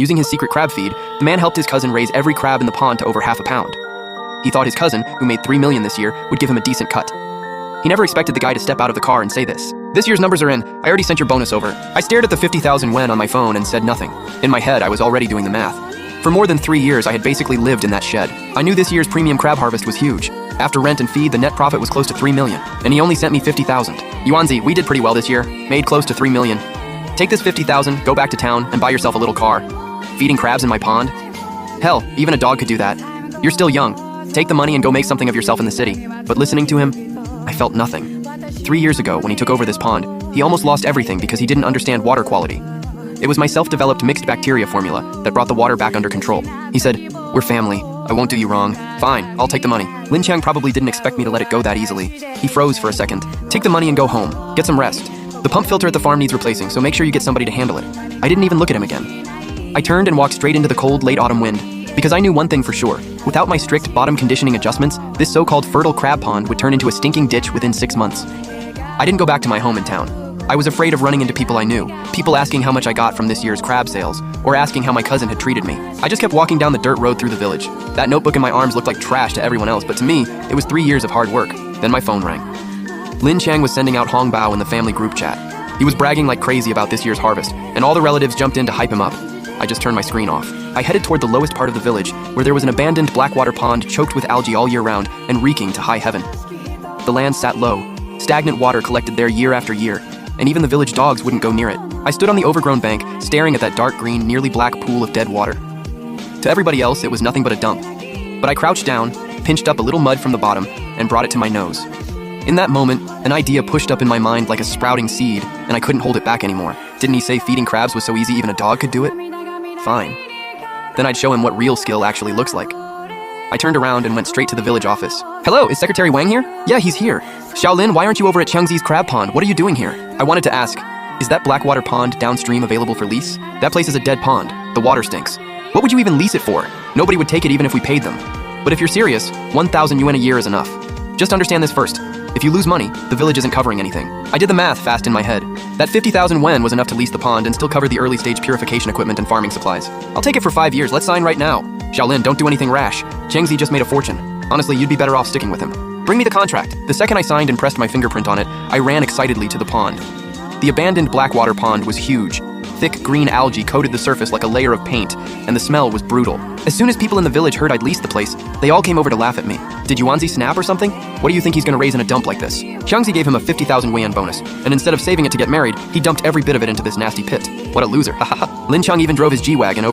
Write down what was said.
Using his secret crab feed, the man helped his cousin raise every crab in the pond to over half a pound. He thought his cousin, who made $3 million this year, would give him a decent cut. He never expected the guy to step out of the car and say this. "This year's numbers are in. I already sent your bonus over." I stared at the 50,000 yen on my phone and said nothing. In my head, I was already doing the math. For more than 3 years, I had basically lived in that shed. I knew this year's premium crab harvest was huge. After rent and feed, the net profit was close to 3 million, and he only sent me 50,000. Yuanzi, we did pretty well this year. Made close to 3 million. Take this 50,000, go back to town, and buy yourself a little car. Feeding crabs in my pond? Hell, even a dog could do that. You're still young. Take the money and go make something of yourself in the city. But listening to him, I felt nothing. 3 years ago, when he took over this pond, he almost lost everything because he didn't understand water quality. It was my self-developed mixed bacteria formula that brought the water back under control. He said, "We're family. I won't do you wrong. Fine, I'll take the money." Lin Chang probably didn't expect me to let it go that easily. He froze for a second. "Take the money and go home. Get some rest. The pump filter at the farm needs replacing, so make sure you get somebody to handle it." I didn't even look at him again. I turned and walked straight into the cold, late autumn wind, because I knew one thing for sure. Without my strict bottom conditioning adjustments, this so-called fertile crab pond would turn into a stinking ditch within 6 months. I didn't go back to my home in town. I was afraid of running into people I knew, people asking how much I got from this year's crab sales, or asking how my cousin had treated me. I just kept walking down the dirt road through the village. That notebook in my arms looked like trash to everyone else, but to me, it was 3 years of hard work. Then my phone rang. Lin Chang was sending out Hong Bao in the family group chat. He was bragging like crazy about this year's harvest, and all the relatives jumped in to hype him up. I just turned my screen off. I headed toward the lowest part of the village, where there was an abandoned blackwater pond choked with algae all year round and reeking to high heaven. The land sat low. Stagnant water collected there year after year, and even the village dogs wouldn't go near it. I stood on the overgrown bank, staring at that dark green, nearly black pool of dead water. To everybody else, it was nothing but a dump. But I crouched down, pinched up a little mud from the bottom, and brought it to my nose. In that moment, an idea pushed up in my mind like a sprouting seed, and I couldn't hold it back anymore. Didn't he say feeding crabs was so easy even a dog could do it? Fine. Then I'd show him what real skill actually looks like. I turned around and went straight to the village office. "Hello, is Secretary Wang here?" "Yeah, he's here." "Xiaolin, why aren't you over at Chengzi's crab pond? What are you doing here?" I wanted to ask, is that blackwater pond downstream available for lease? That place is a dead pond. The water stinks. What would you even lease it for? Nobody would take it even if we paid them. But if you're serious, 1,000 yuan a year is enough. Just understand this first. If you lose money, the village isn't covering anything. I did the math fast in my head. That 50,000 yuan was enough to lease the pond and still cover the early stage purification equipment and farming supplies. I'll take it for 5 years. Let's sign right now. Xiaolin, don't do anything rash. Chengzi just made a fortune. Honestly, you'd be better off sticking with him. Bring me the contract. The second I signed and pressed my fingerprint on it, I ran excitedly to the pond. The abandoned blackwater pond was huge. Thick green algae coated the surface like a layer of paint, and the smell was brutal. As soon as people in the village heard I'd leased the place, they all came over to laugh at me. Did Yuanzi snap or something? What do you think he's gonna raise in a dump like this? Xiangzi gave him a 50,000 yuan bonus, and instead of saving it to get married, he dumped every bit of it into this nasty pit. What a loser, hahaha. Lin Chang even drove his G-Wagon over